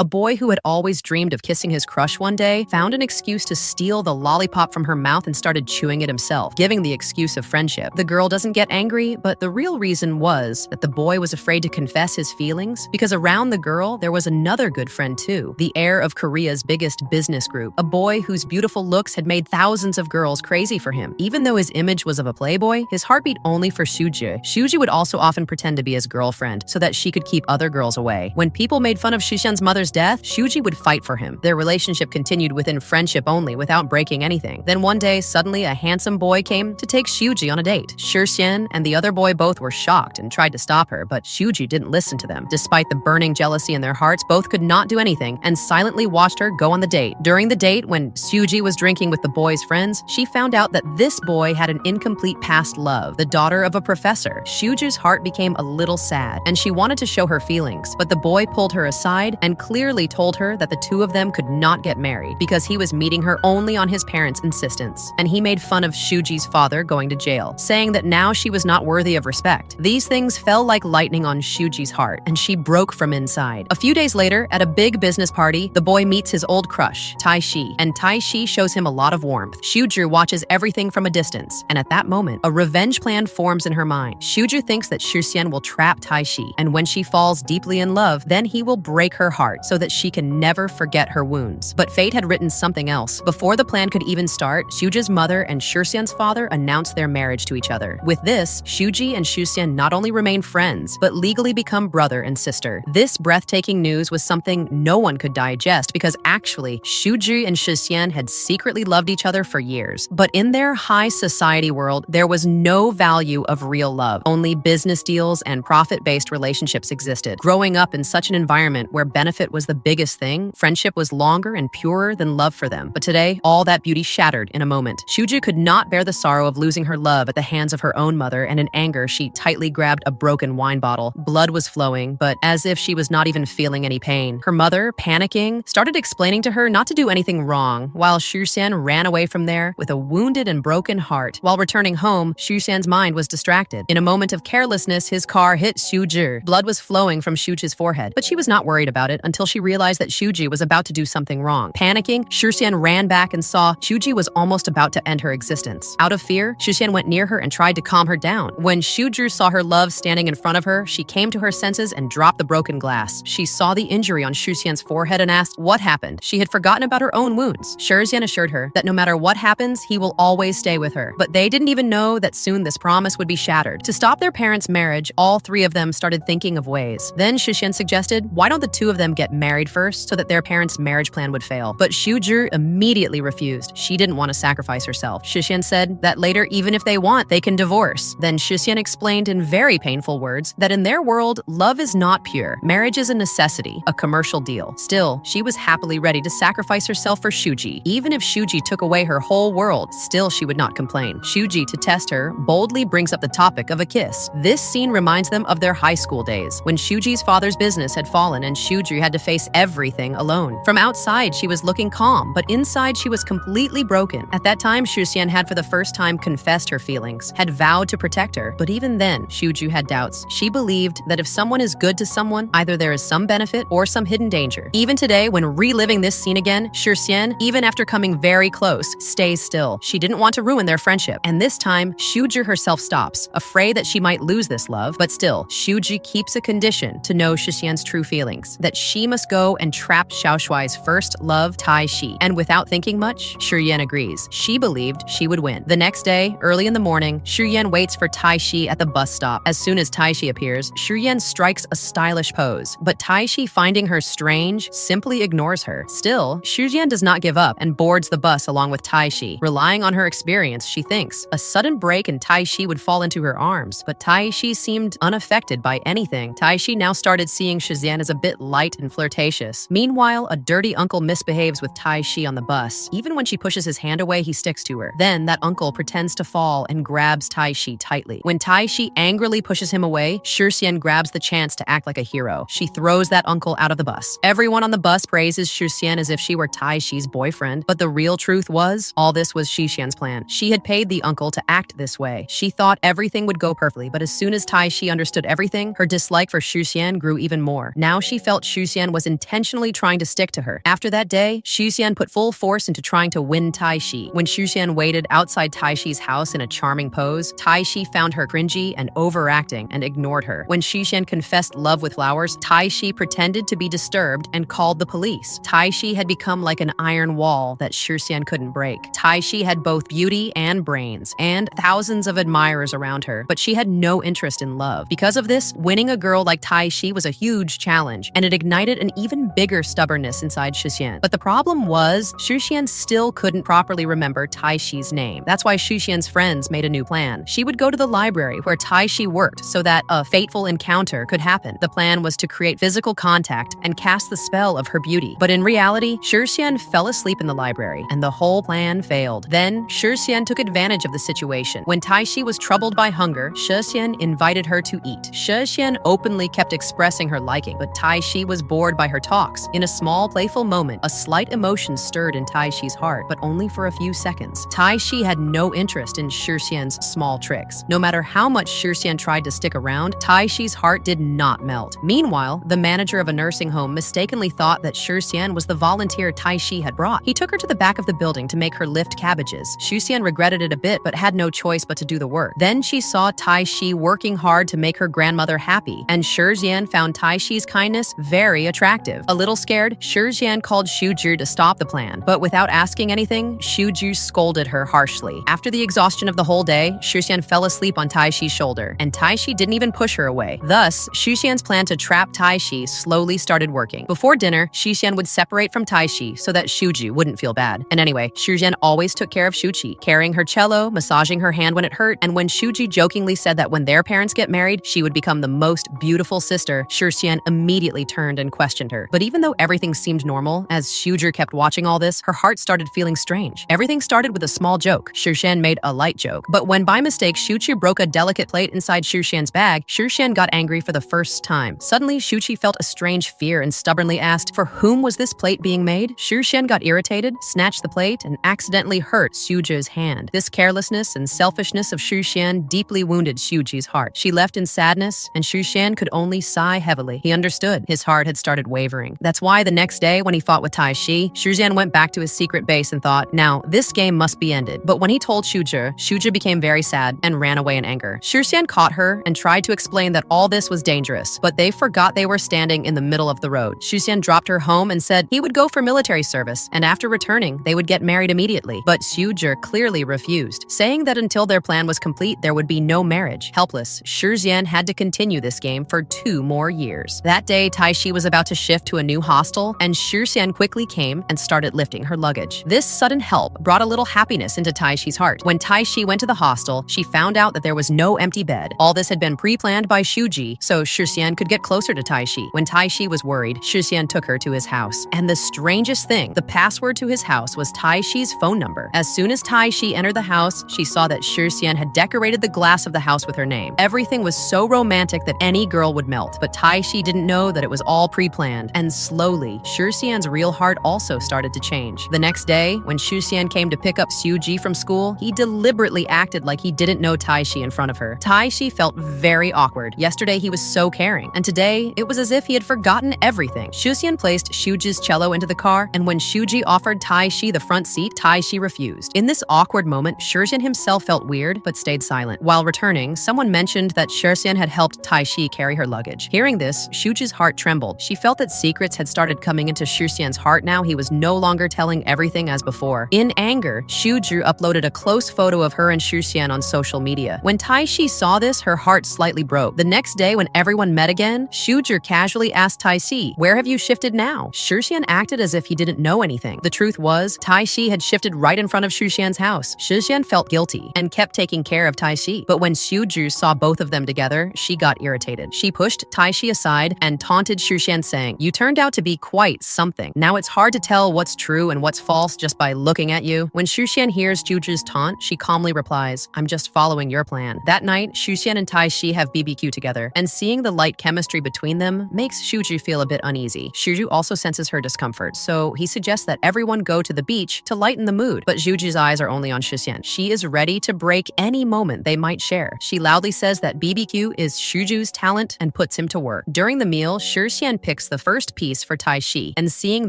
A boy who had always dreamed of kissing his crush one day found an excuse to steal the lollipop from her mouth and started chewing it himself, giving the excuse of friendship. The girl doesn't get angry, but the real reason was that the boy was afraid to confess his feelings because around the girl there was another good friend too, the heir of Korea's biggest business group, a boy whose beautiful looks had made thousands of girls crazy for him. Even though his image was of a playboy, his heart beat only for Shuja. Shuja would also often pretend to be his girlfriend so that she could keep other girls away. When people made fun of Shizen's mother's death, Shuji would fight for him. Their relationship continued within friendship only without breaking anything. Then one day, suddenly a handsome boy came to take Shuji on a date. Shizen and the other boy both were shocked and tried to stop her, but Shuji didn't listen to them. Despite the burning jealousy in their hearts, both could not do anything and silently watched her go on the date. During the date, when Shuji was drinking with the boy's friends, she found out that this boy had an incomplete past love, the daughter of a professor. Shuji's heart became a little sad, and she wanted to show her feelings, but the boy pulled her aside and clearly told her that the two of them could not get married because he was meeting her only on his parents' insistence. And he made fun of Shuji's father going to jail, saying that now she was not worthy of respect. These things fell like lightning on Shuji's heart, and she broke from inside. A few days later, at a big business party, the boy meets his old crush, Taiishi, and Taiishi shows him a lot of warmth. Shuju watches everything from a distance, and at that moment, a revenge plan forms in her mind. Shuju thinks that Shizen will trap Taiishi, and when she falls deeply in love, then he will break her heart so that she can never forget her wounds. But fate had written something else. Before the plan could even start, Shuja's mother and Shizen's father announced their marriage to each other. With this, Shuji and Shizen not only remain friends, but legally become brother and sister. This breathtaking news was something no one could digest because actually, Shuji and Shizen had secretly loved each other for years. But in their high society world, there was no value of real love. Only business deals and profit-based relationships existed. Growing up in such an environment where benefit was the biggest thing, friendship was longer and purer than love for them. But today, all that beauty shattered in a moment. Shuju could not bear the sorrow of losing her love at the hands of her own mother, and in anger, she tightly grabbed a broken wine bottle. Blood was flowing, but as if she was not even feeling any pain. Her mother, panicking, started explaining to her not to do anything wrong, while Shizen ran away from there with a wounded and broken heart. While returning home, Shizen's mind was distracted. In a moment of carelessness, his car hit Shuju. Blood was flowing from Shuju's forehead, but she was not worried about it until she realized that Shuji was about to do something wrong. Panicking, Shizen ran back and saw Shuji was almost about to end her existence. Out of fear, Shizen went near her and tried to calm her down. When Shuju saw her love standing in front of her, she came to her senses and dropped the broken glass. She saw the injury on Shizen's forehead and asked what happened. She had forgotten about her own wounds. Shizen assured her that no matter what happens, he will always stay with her. But they didn't even know that soon this promise would be shattered. To stop their parents' marriage, all three of them started thinking of ways. Then Shizen suggested, why don't the two of them get married first so that their parents' marriage plan would fail? But Shuju immediately refused. She didn't want to sacrifice herself. Shizen said that later, even if they want, they can divorce. Then Shizen explained in very painful words that in their world, love is not pure. Marriage is a necessity, a commercial deal. Still, she was happily ready to sacrifice herself for Shuji. Even if Shuji took away her whole world, still she would not complain. Shuji, to test her, boldly brings up the topic of a kiss. This scene reminds them of their high school days, when Shuji's father's business had fallen and Shuji had to face everything alone. From outside, she was looking calm, but inside she was completely broken. At that time, Shizen had for the first time confessed her feelings, had vowed to protect her, but even then, Shuju had doubts. She believed that if someone is good to someone, either there is some benefit or some hidden danger. Even today, when reliving this scene again, Shizen, even after coming very close, stays still. She didn't want to ruin their friendship. And this time, Shuju herself stops, afraid that she might lose this love, but still, Shuju keeps a condition to know Shizen's true feelings, that she must go and trap Xiaoshuai's first love, Taiishi. And without thinking much, Shizen agrees. She believed she would win. The next day, early in the morning, Shizen waits for Taiishi at the bus stop. As soon as Taiishi appears, Shizen strikes a stylish pose, but Taiishi, finding her strange, simply ignores her. Still, Shizen does not give up and boards the bus along with Taiishi. Relying on her experience, she thinks a sudden break and Taiishi would fall into her arms, but Taiishi seemed unaffected by anything. Taiishi now started seeing Shizen as a bit light and flirtatious. Meanwhile, a dirty uncle misbehaves with Taiishi on the bus. Even when she pushes his hand away, he sticks to her. Then that uncle pretends to fall and grabs Taiishi tightly. When Taiishi angrily pushes him away, Shizen grabs the chance to act like a hero. She throws that uncle out of the bus. Everyone on the bus praises Shizen as if she were Taiishi's boyfriend, but the real truth was, all this was Shizen's plan. She had paid the uncle to act this way. She thought everything would go perfectly, but as soon as Taiishi understood everything, her dislike for Shizen grew even more. Now she felt Shizen Shizen was intentionally trying to stick to her. After that day, Shizen put full force into trying to win Taiishi. When Shizen waited outside Taishi's house in a charming pose, Taiishi found her cringy and overacting and ignored her. When Shizen confessed love with flowers, Taiishi pretended to be disturbed and called the police. Taiishi had become like an iron wall that Shizen couldn't break. Taiishi had both beauty and brains, and thousands of admirers around her, but she had no interest in love. Because of this, winning a girl like Taiishi was a huge challenge, and it ignited an even bigger stubbornness inside Shizen. But the problem was, Shizen still couldn't properly remember Taishi's name. That's why Shizen's friends made a new plan. She would go to the library where Taiishi worked so that a fateful encounter could happen. The plan was to create physical contact and cast the spell of her beauty. But in reality, Shizen fell asleep in the library, and the whole plan failed. Then, Shizen took advantage of the situation. When Taiishi was troubled by hunger, Shizen invited her to eat. Shizen openly kept expressing her liking, but Taiishi was bored by her talks. In a small, playful moment, a slight emotion stirred in Taishi's heart, but only for a few seconds. Taiishi had no interest in Shizen's small tricks. No matter how much Shizen tried to stick around, Taishi's heart did not melt. Meanwhile, the manager of a nursing home mistakenly thought that Shizen was the volunteer Taiishi had brought. He took her to the back of the building to make her lift cabbages. Shizen regretted it a bit, but had no choice but to do the work. Then she saw Taiishi working hard to make her grandmother happy, and Shizen found Taishi's kindness very attractive. A little scared, Shizen called Shuja to stop the plan, but without asking anything, Shuja scolded her harshly. After the exhaustion of the whole day, Shizen fell asleep on Taishi's shoulder, and Taiishi didn't even push her away. Thus, Shizen's plan to trap Taiishi slowly started working. Before dinner, Shizen would separate from Taiishi so that Shuja wouldn't feel bad. And anyway, Shizen always took care of Shuji, carrying her cello, massaging her hand when it hurt, and when Shuji jokingly said that when their parents get married, she would become the most beautiful sister, Shizen immediately turned and questioned her. But even though everything seemed normal, as Shuja kept watching all this, her heart started feeling strange. Everything started with a small joke. Shizen made a light joke. But when by mistake Shuji broke a delicate plate inside Shizen's bag, Shizen got angry for the first time. Suddenly, Shuji felt a strange fear and stubbornly asked, for whom was this plate being made? Shizen got irritated, snatched the plate, and accidentally hurt Shuja's hand. This carelessness and selfishness of Shizen deeply wounded Shuji's heart. She left in sadness, and Shizen could only sigh heavily. He understood. His heart had started wavering. That's why the next day, when he fought with Taiishi, Shizen went back to his secret base and thought, now, this game must be ended. But when he told Shuja became very sad and ran away in anger. Shizen caught her and tried to explain that all this was dangerous, but they forgot they were standing in the middle of the road. Shizen dropped her home and said he would go for military service, and after returning, they would get married immediately. But Shuja clearly refused, saying that until their plan was complete, there would be no marriage. Helpless, Shizen had to continue this game for 2 more years. That day, Taiishi was about to shift to a new hostel, and Shizen quickly came and started lifting her luggage. This sudden help brought a little happiness into Taishi's heart. When Taiishi went to the hostel, she found out that there was no empty bed. All this had been pre-planned by Shuji, so Shizen could get closer to Taiishi. When Taiishi was worried, Shizen took her to his house. And the strangest thing, the password to his house was Taishi's phone number. As soon as Taiishi entered the house, she saw that Shizen had decorated the glass of the house with her name. Everything was so romantic that any girl would melt, but Taiishi didn't know that it was all pre-planned. And slowly, Shizen's real heart also started to change. The next day, when Shizen came to pick up Shuji from school, he deliberately acted like he didn't know Taiishi in front of her. Taiishi felt very awkward. Yesterday, he was so caring, and today, it was as if he had forgotten everything. Shizen placed Shuji's cello into the car, and when Shuji offered Taiishi the front seat, Taiishi refused. In this awkward moment, Shizen himself felt weird, but stayed silent. While returning, someone mentioned that Shizen had helped Taiishi carry her luggage. Hearing this, Shuji's heart trembled. She felt that secrets had started coming into Shizen's heart now. He was no longer telling everything as before. In anger, Shuju uploaded a close photo of her and Shizen on social media. When Taiishi saw this, her heart slightly broke. The next day, when everyone met again, Shuju casually asked Taiishi, where have you shifted now? Shizen acted as if he didn't know anything. The truth was, Taiishi had shifted right in front of Shizen's house. Shizen felt guilty and kept taking care of Taiishi. But when Shuju saw both of them together, she got irritated. She pushed Taiishi aside and taunted Shizen, saying, you turned out to be quite something. Now it's hard to tell what's true and what's false just by looking at you. When Shizen hears Shuju's taunt, she calmly replies, I'm just following your plan. That night, Shizen and Taiishi have BBQ together, and seeing the light chemistry between them makes Shuju feel a bit uneasy. Shuju also senses her discomfort, so he suggests that everyone go to the beach to lighten the mood, but Shuju's eyes are only on Shizen. She is ready to break any moment they might share. She loudly says that BBQ is Shuju's talent and puts him to work. During the meal, Shizen picks picks the first piece for Taiishi, and seeing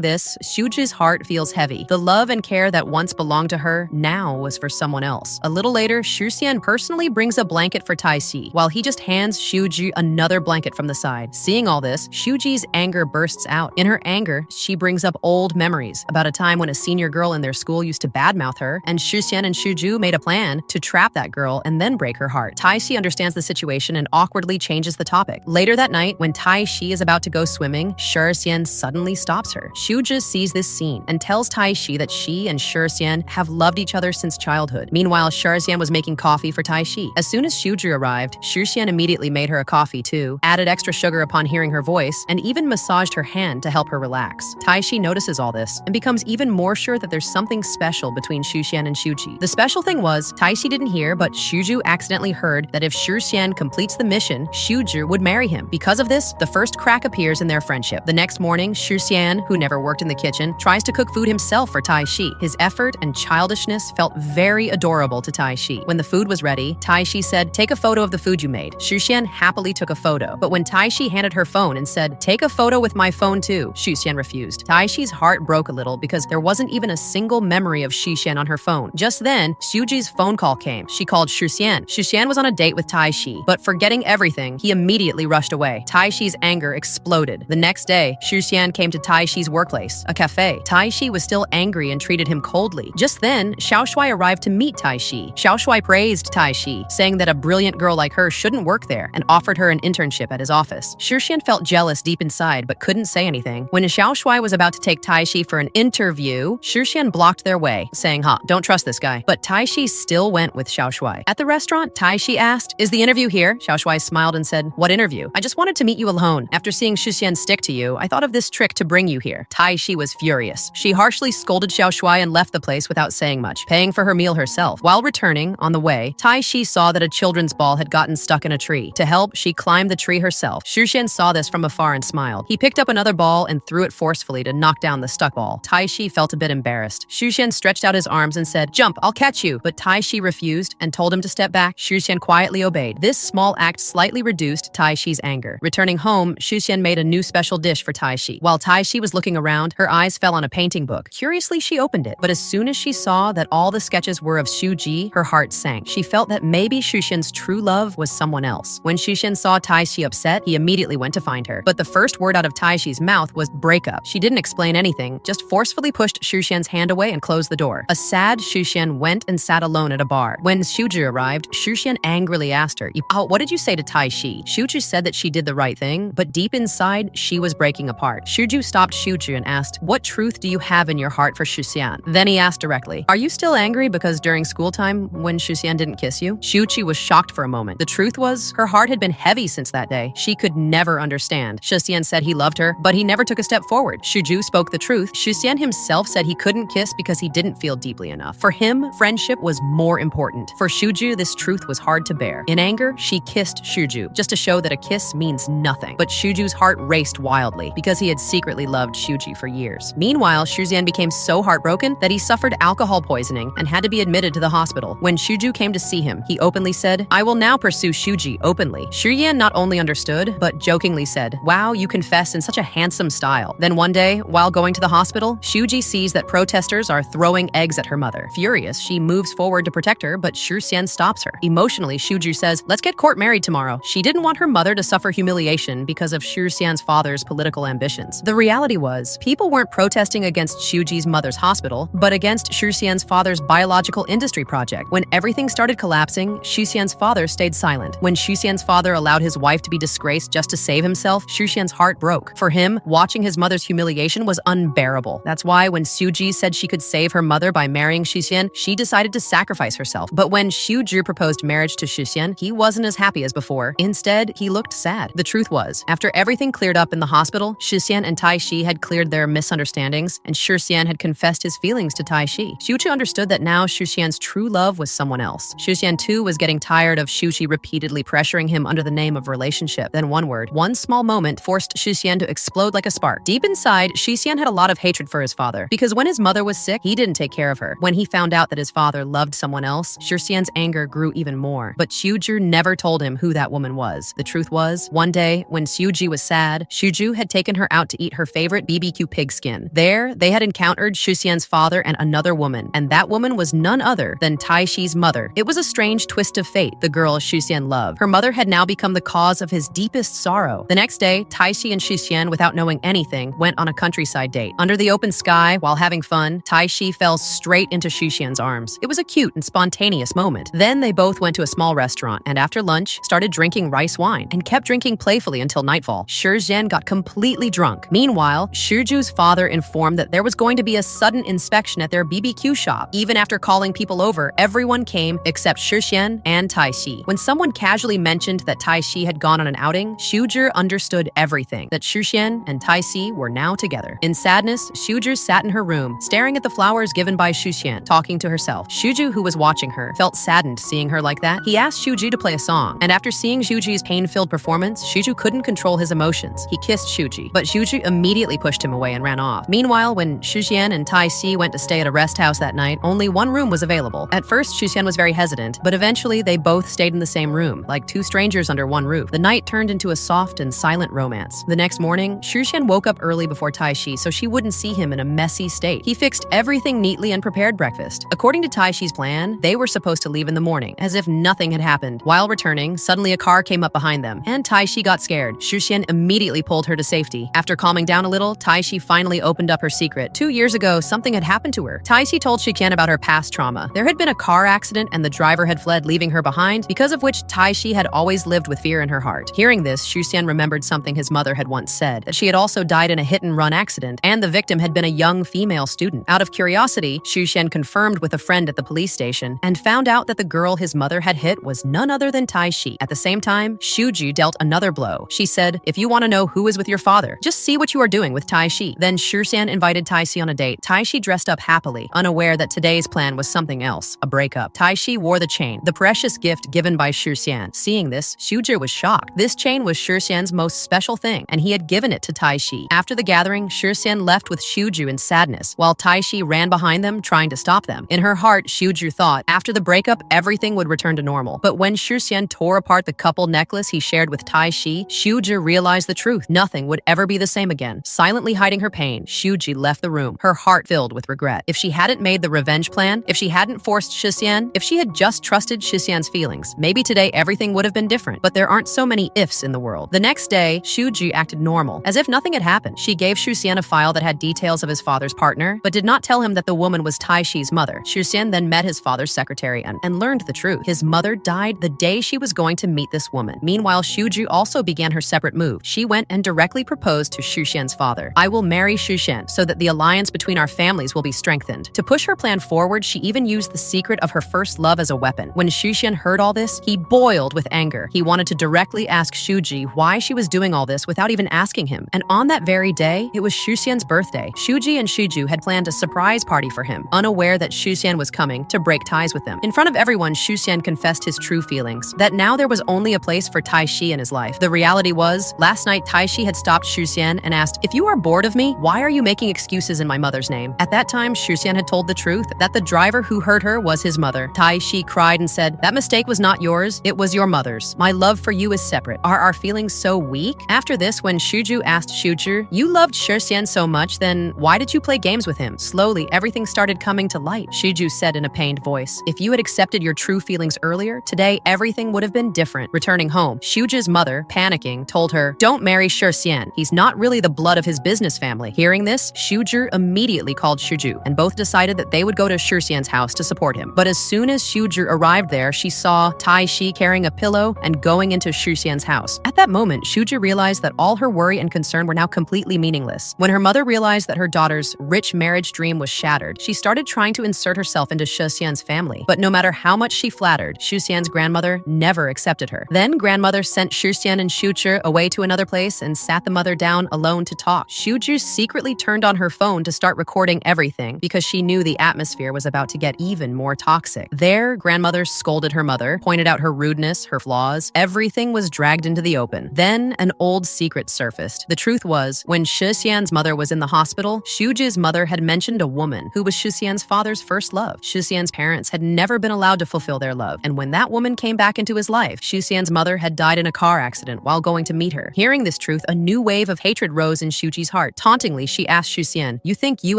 this, Shuja's heart feels heavy. The love and care that once belonged to her now was for someone else. A little later, Shizen personally brings a blanket for Taiishi, while he just hands Shuji another blanket from the side. Seeing all this, Shuji's anger bursts out. In her anger, she brings up old memories about a time when a senior girl in their school used to badmouth her, and Shizen and Shuju made a plan to trap that girl and then break her heart. Taiishi understands the situation and awkwardly changes the topic. Later that night, when Taiishi is about to go swimming, Shizen suddenly stops her. Shuja sees this scene and tells Taiishi that she and Shizen have loved each other since childhood. Meanwhile, Shizen was making coffee for Taiishi. As soon as Shuju arrived, Shizen immediately made her a coffee too, added extra sugar upon hearing her voice, and even massaged her hand to help her relax. Taiishi notices all this and becomes even more sure that there's something special between Shizen and Shuji. The special thing was, Taiishi didn't hear, but Shuju accidentally heard that if Shizen completes the mission, Shuju would marry him. Because of this, the first crack appears in their friendship. The next morning, Shizen, who never worked in the kitchen, tries to cook food himself for Taiishi. His effort and childishness felt very adorable to Taiishi. When the food was ready, Taiishi said, "Take a photo of the food you made." Shizen happily took a photo, but when Taiishi handed her phone and said, "Take a photo with my phone too," Shizen refused. Taishi's heart broke a little because there wasn't even a single memory of Shizen on her phone. Just then, Shuji's phone call came. She called Shizen. Shizen was on a date with Taiishi, but forgetting everything, he immediately rushed away. Taishi's anger exploded. The next day, Shizen came to Taishi's workplace, a cafe. Taiishi was still angry and treated him coldly. Just then, Xiaoshui arrived to meet Taiishi. Xiaoshui praised Taiishi, saying that a brilliant girl like her shouldn't work there, and offered her an internship at his office. Shizen felt jealous deep inside, but couldn't say anything. When Xiaoshui was about to take Taiishi for an interview, Shizen blocked their way, saying, don't trust this guy. But Taiishi still went with Xiaoshui. At the restaurant, Taiishi asked, "Is the interview here?" Xiaoshui smiled and said, "What interview? I just wanted to meet you alone. After seeing Shizen stick to you, I thought of this trick to bring you here." Taiishi was furious. She harshly scolded Xiaoshui and left the place without saying much, paying for her meal herself. While returning, on the way, Taiishi saw that a children's ball had gotten stuck in a tree. To help, she climbed the tree herself. Shizen saw this from afar and smiled. He picked up another ball and threw it forcefully to knock down the stuck ball. Taiishi felt a bit embarrassed. Shizen stretched out his arms and said, "Jump, I'll catch you." But Taiishi refused and told him to step back. Shizen quietly obeyed. This small act slightly reduced Taishi's anger. Returning home, Shizen made a new special dish for Taiishi. While Taiishi was looking around, her eyes fell on a painting book. Curiously, she opened it. But as soon as she saw that all the sketches were of Shuji, her heart sank. She felt that maybe Shizen's true love was someone else. When Shizen saw Taiishi upset, he immediately went to find her. But the first word out of Taishi's mouth was breakup. She didn't explain anything, just forcefully pushed Shizen's hand away and closed the door. A sad Shizen went and sat alone at a bar. When Shuju arrived, Shizen angrily asked her, "What did you say to Taiishi?" Shuju said that she did the right thing, but deep inside, she was breaking apart. Shuju stopped Shuju and asked, "What truth do you have in your heart for Shizen?" Then he asked directly, "Are you still angry because during school time, when Shizen didn't kiss you?" Shuju was shocked for a moment. The truth was, her heart had been heavy since that day. She could never understand. Shizen said he loved her, but he never took a step forward. Shuju spoke the truth. Shizen himself said he couldn't kiss because he didn't feel deeply enough. For him, friendship was more important. For Shuju, this truth was hard to bear. In anger, she kissed Shuju, just to show that a kiss means nothing. But Shuju's heart raced wildly because he had secretly loved Shuji for years. Meanwhile, Shizen became so heartbroken that he suffered alcohol poisoning and had to be admitted to the hospital. When Shuju came to see him, he openly said, "I will now pursue Shuji openly." Shizen not only understood, but jokingly said, "Wow, you confess in such a handsome style." Then one day, while going to the hospital, Shuji sees that protesters are throwing eggs at her mother. Furious, she moves forward to protect her, but Shizen stops her. Emotionally, Shuju says, "Let's get court-married tomorrow." She didn't want her mother to suffer humiliation because of Shizen's father's political ambitions. The reality was, people weren't protesting against Shuji's mother's hospital, but against Shizen's father's biological industry project. When everything started collapsing, Shizen's father stayed silent. When Shizen's father allowed his wife to be disgraced just to save himself, Shizen's heart broke. For him, watching his mother's humiliation was unbearable. That's why when Shuji said she could save her mother by marrying Shizen, she decided to sacrifice herself. But when Shuju proposed marriage to Shizen, he wasn't as happy as before. Instead, he looked sad. The truth was, after everything cleared up in the hospital, Shizen and Taiishi had cleared their misunderstandings, and Shizen had confessed his feelings to Taiishi. Shuju understood that now Shizen's true love was someone else. Shizen too was getting tired of Shuji repeatedly pressuring him under the name of relationship. Then one small moment forced Shizen to explode like a spark. Deep inside, Shizen had a lot of hatred for his father, because when his mother was sick, he didn't take care of her. When he found out that his father loved someone else, Shizen's anger grew even more. But Shuju never told him who that woman was. The truth was, one day, when Shuji was sad, Shuju had taken her out to eat her favorite BBQ pigskin. There, they had encountered Shuxian's father and another woman, and that woman was none other than Taiishi's mother. It was a strange twist of fate, the girl Shuxian loved. Her mother had now become the cause of his deepest sorrow. The next day, Taiishi and Shuxian, without knowing anything, went on a countryside date. Under the open sky, while having fun, Taiishi fell straight into Shuxian's arms. It was a cute and spontaneous moment. Then they both went to a small restaurant, and after lunch, started drinking rice wine, and kept drinking playfully until nightfall. Shuxian got completely drunk. Meanwhile, Shuju's father informed that there was going to be a sudden inspection at their BBQ shop. Even after calling people over, everyone came except Shuxian and Taiishi. When someone casually mentioned that Taiishi had gone on an outing, Shuju understood everything, that Shuxian and Taiishi were now together. In sadness, Shuju sat in her room, staring at the flowers given by Shuxian, talking to herself. Shuju, who was watching her, felt saddened seeing her like that. He asked Shuju to play a song, and after seeing Shuju's pain-filled performance, Shuju couldn't control his emotions. He kissed Shuji, but Shuju immediately pushed him away and ran off. Meanwhile, when Shuxian and Taiishi went to stay at a rest house that night, only one room was available. At first, Shuxian was very hesitant, but eventually they both stayed in the same room, like two strangers under one roof. The night turned into a soft and silent romance. The next morning, Shuxian woke up early before Taiishi so she wouldn't see him in a messy state. He fixed everything neatly and prepared breakfast. According to Taiishi's plan, they were supposed to leave in the morning, as if nothing had happened. While returning, suddenly a car came up behind them, and Taiishi got scared. Shuxian immediately pulled her to safety. After calming down a little, Taiishi finally opened up her secret. 2 years ago, something had happened to her. Taiishi told Shuxian about her past trauma. There had been a car accident and the driver had fled, leaving her behind, because of which Taiishi had always lived with fear in her heart. Hearing this, Shuxian remembered something his mother had once said, that she had also died in a hit-and-run accident, and the victim had been a young female student. Out of curiosity, Shuxian confirmed with a friend at the police station, and found out that the girl his mother had hit was none other than Taiishi. At the same time, Shuju dealt another blow. She said, "If you want to know who is with your father, just see what you are doing with Taiishi." Then Shuxian invited Taiishi on a date. Taiishi dressed up happily, unaware that today's plan was something else, a breakup. Taiishi wore the chain, the precious gift given by Shuxian. Seeing this, Shuju was shocked. This chain was Shuxian's most special thing, and he had given it to Taiishi. After the gathering, Shuxian left with Shuju in sadness, while Taiishi ran behind them, trying to stop them. In her heart, Shuju thought, after the breakup, everything would return to normal. But when Shuxian tore apart the couple necklace he shared with Taiishi, Shuju realized the truth. Nothing would ever be the same again. Silently hiding her pain, Shuji left the room, her heart filled with regret. If she hadn't made the revenge plan, if she hadn't forced Shuxian, if she had just trusted Shuxian's feelings, maybe today everything would have been different. But there aren't so many ifs in the world. The next day, Shuji acted normal, as if nothing had happened. She gave Shuxian a file that had details of his father's partner, but did not tell him that the woman was Taiishi's mother. Shuxian then met his father's secretary and learned the truth. His mother died the day she was going to meet this woman. Meanwhile, Shuju also began her separate move. She went and directly proposed to Shuxian's father. "I will marry Shuxian so that the alliance between our families will be strengthened." To push her plan forward, she even used the secret of her first love as a weapon. When Shuxian heard all this, he boiled with anger. He wanted to directly ask Shuji why she was doing all this without even asking him. And on that very day, it was Shuxian's birthday. Shuji and Shuju had planned a surprise party for him, unaware that Shuxian was coming to break ties with them. In front of everyone, Shuxian confessed his true feelings, that now there was only a place for Taiishi in his life. The reality was, last night Taiishi had stopped Shuxian and asked, "If you are bored of me, why are you making excuses in my mother's name?" At that time, Shuxian had told the truth, that the driver who hurt her was his mother. Taiishi cried and said, "That mistake was not yours, it was your mother's. My love for you is separate. Are our feelings so weak?" After this, when Shuju asked Shuju, "You loved Shuxian so much, then why did you play games with him?" Slowly, everything started coming to light. Shuju said in a pained voice, "If you had accepted your true feelings earlier, today everything would have been different." Returning home, Shuju's mother, panicking, told her, "Don't marry Shuxian. He's not really the blood of his business family." Hearing this, Shuju immediately called Shuju, and both decided that they would go to Shuxian's house to support him. But as soon as Shuju arrived there, she saw Taiishi carrying a pillow and going into Shuxian's house. At that moment, Shuju realized that all her worry and concern were now completely meaningless. When her mother realized that her daughter's rich marriage dream was shattered, she started trying to insert herself into Shuxian's family. But no matter how much she flattered, Shuxian's grandmother never accepted her. Then grandmother sent Shuxian and Shuju away to another place and sat the mother down alone to talk. Shuju secretly turned on her phone to start recording everything because she knew the atmosphere was about to get even more toxic. There, grandmother scolded her mother, pointed out her rudeness, her flaws. Everything was dragged into the open. Then an old secret surfaced. The truth was, when Shuxian's mother was in the hospital, Shuju's mother had mentioned a woman who was Shuxian's father's first love. Shuxian's parents had never been allowed to fulfill their love, and when that woman came back into his life, Shuxian's mother had died in a car accident while going to meet her. Hearing this truth, a new wave of hatred rose in Shuji's heart. Tauntingly, she asked Shuxian, "You think you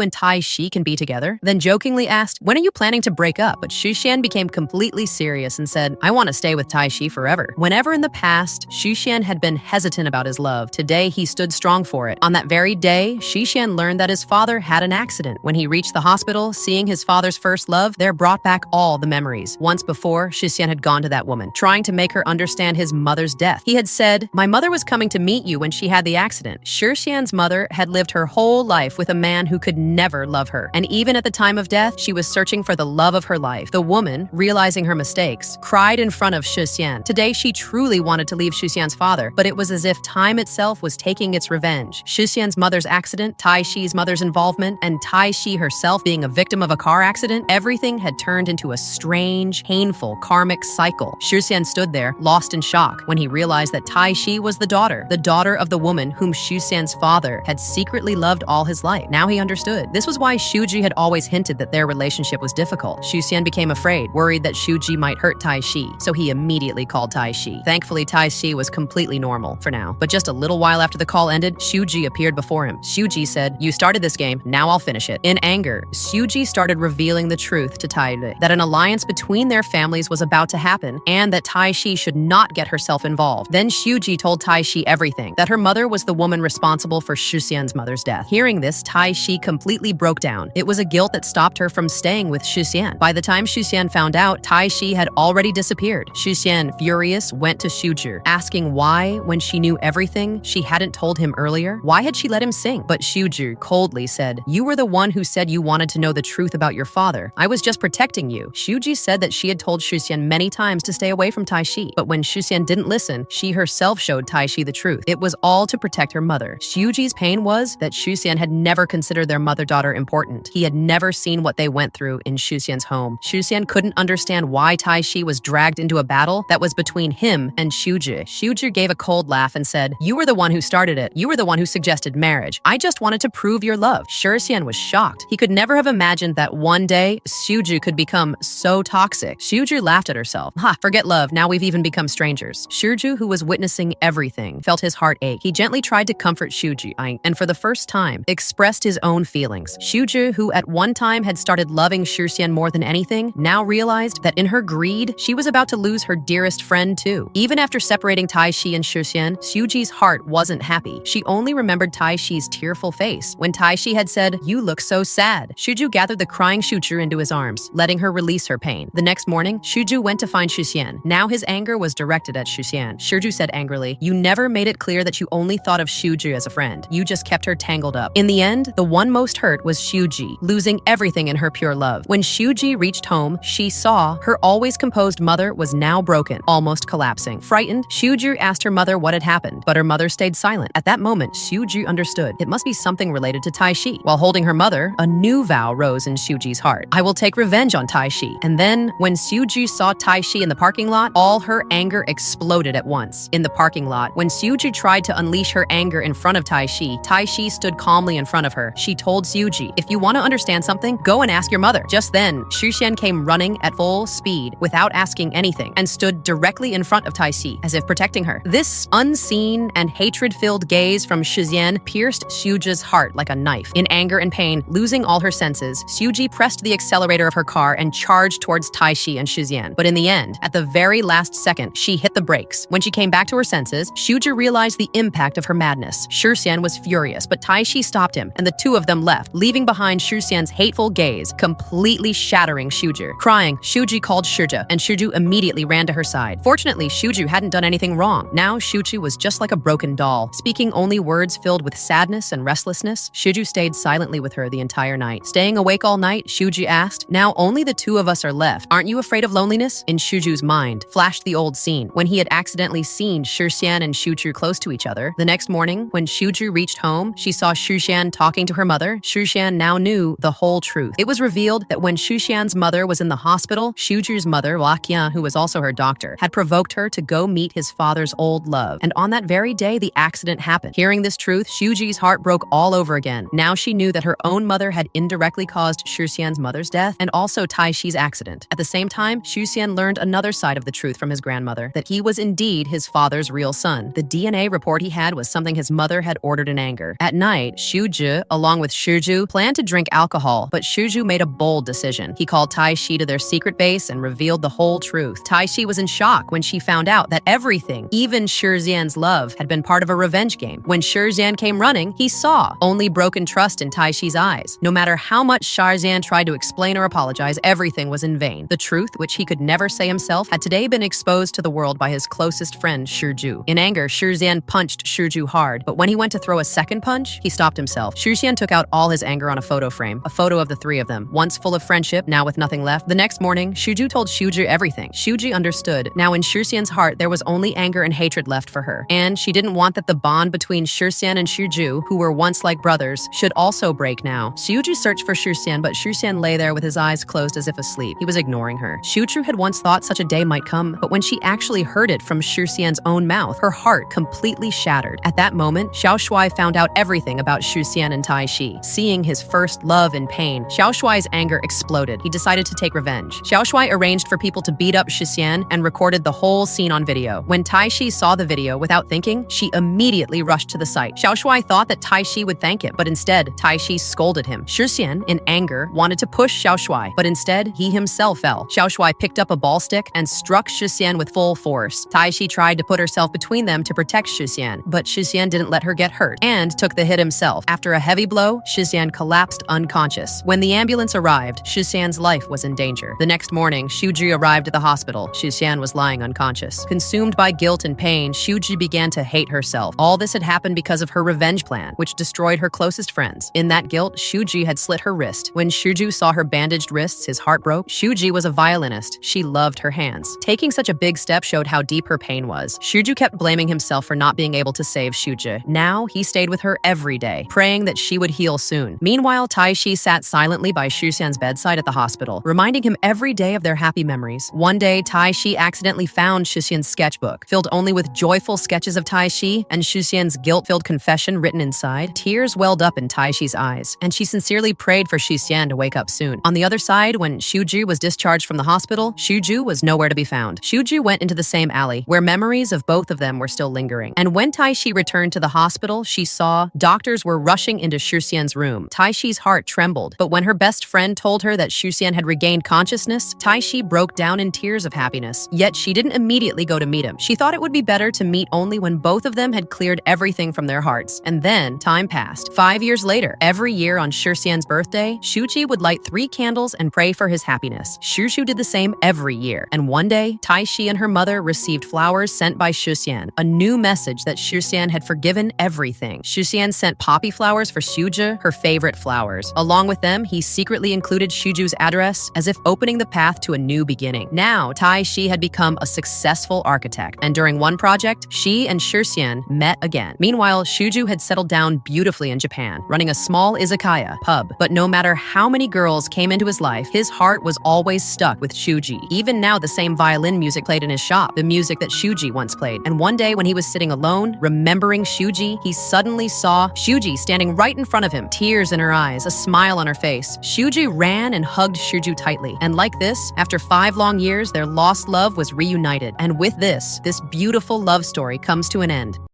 and Taiishi can be together?" Then jokingly asked, "When are you planning to break up?" But Shuxian became completely serious and said, "I want to stay with Taiishi forever." Whenever in the past, Shuxian had been hesitant about his love, today he stood strong for it. On that very day, Shuxian learned that his father had an accident. When he reached the hospital, seeing his father's first love, there brought back all the memories. Once before, Shuxian had gone to that woman, trying to make her understand his mother's death. He had said, "My mother was coming to meet you when she had the accident." Shuxian's mother had lived her whole life with a man who could never love her, and even at the time of death, she was searching for the love of her life. The woman, realizing her mistakes, cried in front of Shuxian. Today, she truly wanted to leave Shuxian's father, but it was as if time itself was taking its revenge. Shuxian's mother's accident, Taiishi's mother's involvement, and Taiishi herself being a victim of a car accident, everything had turned into a strange, painful karmic cycle. Shuxian stood there, lost in shock, when he realized that Taiishi was the daughter of the woman whom Shuxian's father had secretly loved all his life. Now he understood. This was why Shuji had always hinted that their relationship was difficult. Shuxian became afraid, worried that Shuji might hurt Taiishi, so he immediately called Taiishi. Thankfully, Taiishi was completely normal for now. But just a little while after the call ended, Shuji appeared before him. Shuji said, "You started this game, now I'll finish it." In anger, Shuji started revealing the truth to Taiishi, that an alliance between their families was about to happen, and that Taiishi should not get herself involved. Then Shuji told Taiishi everything, that her mother was the woman responsible for Shuxian's mother's death. Hearing this, Taiishi completely broke down. It was a guilt that stopped her from staying with Shuxian. By the time Shuxian found out, Taiishi had already disappeared. Shuxian, furious, went to Shuju, asking why, when she knew everything, she hadn't told him earlier. Why had she let him sing? But Shuju coldly said, "You were the one who said you wanted to know the truth about your father. I was just protecting you." Shuji said that she had told Shuxian many times to stay away from Taiishi, but when Shuxian didn't listen, she herself showed Taiishi the truth. It was all to protect her mother. Shuji's pain was that Shuxian had never considered their mother-daughter important. He had never seen what they went through in Shuxian's home. Shuxian couldn't understand why Taiishi was dragged into a battle that was between him and Shuju. Shuju gave a cold laugh and said, "You were the one who started it. You were the one who suggested marriage. I just wanted to prove your love." Shuxian was shocked. He could never have imagined that one day Shuju could become so toxic. Shuju laughed at herself. "Ha, forget love. Now we've even become strangers." Shuju, who was witnessing everything, felt his heart ache. He gently tried to comfort Shuju, and for the first time, expressed his own feelings. Shuju, who at one time had started loving Shuxian more than anything, now realized that in her greed, she was about to lose her dearest friend too. Even after separating Taiishi and Shuxian, Shuji's heart wasn't happy. She only remembered Taiishi's tearful face. When Taiishi had said, "You look so sad," Shuju gathered the crying Shuju into his arms, letting her release her pain. The next morning, Shuju went to find Shuxian. Now his anger was directed at Shuxian. Shuju said angrily, "You never made it clear that you only thought of Shuju as a friend. You just kept her tangled up." In the end, the one most hurt was Shuji, losing everything in her pure love. When Shuji reached home, she saw her always composed mother was now broken, almost collapsing. Frightened, Shuju asked her mother what had happened, but her mother stayed silent. At that moment, Shuju understood. It must be something related to Taiishi. While holding her mother, a new vow rose in Shuji's heart. "I will take revenge on Taiishi." And then, when Shuju saw Taiishi in the parking lot, all her anger exploded at once. In the parking lot, when Shuju tried to unleash her anger in front of Taiishi, Taiishi stood calmly in front of her. She told Shuji, "If you want to understand something, go and ask your mother." Just then, Shuxian came running at full speed without asking anything and stood directly in front of Taiishi, as if protecting her. This unseen and hatred-filled gaze from Shizen pierced Shuji's heart like a knife. In anger and pain, losing all her senses, Shuji pressed the accelerator of her car and charged towards Taiishi and Shizen. But in the end, at the very last second, she hit the brakes. When she came back to her senses, Shuji realized the impact of her madness. Shizen was furious, but Taiishi stopped him, and the two of them left, leaving behind Shuxian's hateful gaze, completely shattering Shuju. Crying, Shuji called Shuja, and Shuju immediately ran to her side. Fortunately, Shuju hadn't done anything wrong. Now Shuju was just like a broken doll, speaking only words filled with sadness and restlessness. Shuju stayed silently with her the entire night. Staying awake all night, Shuju asked, "Now only the two of us are left. Aren't you afraid of loneliness?" In Shuju's mind flashed the old scene, when he had accidentally seen Shuxian and Shuju close to each other. The next morning, when Shuju reached home, she saw Shuxian talking to her mother. Shuxian now knew the whole truth. It was revealed that when Shuxian's mother was in the hospital, Shuju's mother, Waqian, who was also her doctor, had provoked her to go meet his father's old love. And on that very day, the accident happened. Hearing this truth, Shuji's heart broke all over again. Now she knew that her own mother had indirectly caused Shuxian's mother's death and also Taiishi's accident. At the same time, Shuxian learned another side of the truth from his grandmother, that he was indeed his father's real son. The DNA day report he had was something his mother had ordered in anger. At night, Shuja, along with Shuju, planned to drink alcohol, but Shuju made a bold decision. He called Taiishi to their secret base and revealed the whole truth. Taiishi was in shock when she found out that everything, even Shizen's love, had been part of a revenge game. When Shizen came running, he saw only broken trust in Taiishi's eyes. No matter how much Shizen tried to explain or apologize, everything was in vain. The truth, which he could never say himself, had today been exposed to the world by his closest friend, Shuju. In anger, Shizen punched Shuju hard, but when he went to throw a second punch, he stopped himself. Shizen took out all his anger on a photo frame, a photo of the three of them, once full of friendship, now with nothing left. The next morning, Shuju told Shuju everything. Shuju understood. Now in Shizen's heart, there was only anger and hatred left for her, and she didn't want that the bond between Shizen and Shuju, who were once like brothers, should also break now. Shuju searched for Shizen, but Shizen lay there with his eyes closed as if asleep. He was ignoring her. Shuju had once thought such a day might come, but when she actually heard it from Shizen's own mouth, her heart completely shattered. At that moment, Xiao Shuai found out everything about Shizen and Taiishi. Seeing his first love in pain, Xiao Shuai's anger exploded. He decided to take revenge. Xiao Shuai arranged for people to beat up Shizen and recorded the whole scene on video. When Taiishi saw the video without thinking, she immediately rushed to the site. Xiao Shuai thought that Taiishi would thank him, but instead, Taiishi scolded him. Shizen, in anger, wanted to push Xiao Shuai, but instead, he himself fell. Xiao Shuai picked up a ball stick and struck Shizen with full force. Taiishi tried to put herself between them to protect Shizen, but Shizen didn't let her get hurt and took the hit himself. After a heavy blow, Shizen collapsed unconscious. When the ambulance arrived, Shizen's life was in danger. The next morning, Shuji arrived at the hospital. Shizen was lying unconscious. Consumed by guilt and pain, Shuji began to hate herself. All this had happened because of her revenge plan, which destroyed her closest friends. In that guilt, Shuji had slit her wrist. When Shuju saw her bandaged wrists, his heart broke. Shuji was a violinist. She loved her hands. Taking such a big step showed how deep her pain was. Shuju kept blaming himself for not being able to save Shuja. Now, he stayed with her every day, praying that she would heal soon. Meanwhile, Taiishi sat silently by Shizen's bedside at the hospital, reminding him every day of their happy memories. One day, Taiishi accidentally found Shizen's sketchbook, filled only with joyful sketches of Taiishi and Shizen's guilt-filled confession written inside. Tears welled up in Taishi's eyes, and she sincerely prayed for Shizen to wake up soon. On the other side, when Shuju was discharged from the hospital, Shuju was nowhere to be found. Shuju went into the same alley, where memories of both of them were still lingering. And when Taiishi returned to the hospital, she saw doctors were rushing into Shizen's room. Taishi's heart trembled, but when her best friend told her that Shizen had regained consciousness, Taiishi broke down in tears of happiness. Yet she didn't immediately go to meet him. She thought it would be better to meet only when both of them had cleared everything from their hearts. And then time passed. 5 years later, every year on Shizen's birthday, Shuji would light 3 candles and pray for his happiness. Shushu did the same every year. And one day, Taiishi and her mother received flowers sent by Shizen, a new message that Shizen had forgiven everything. Shizen sent poppy flowers for Shuja, her favorite flowers. Along with them, he secretly included Shuju's address, as if opening the path to a new beginning. Now, Taiishi had become a successful architect, and during one project, she and Shizen met again. Meanwhile, Shuju had settled down beautifully in Japan, running a small izakaya pub. But no matter how many girls came into his life, his heart was always stuck with Shuji. Even now, the same violin music played in his shop, the music that Shuji once played. And one day, when he was sitting alone, remembering Shuji, he suddenly saw Shuji standing right in front of him, tears in her eyes, a smile on her face. Shuji ran and hugged Shuju tightly. And like this, after 5 long years, their lost love was reunited. And with this beautiful love story comes to an end.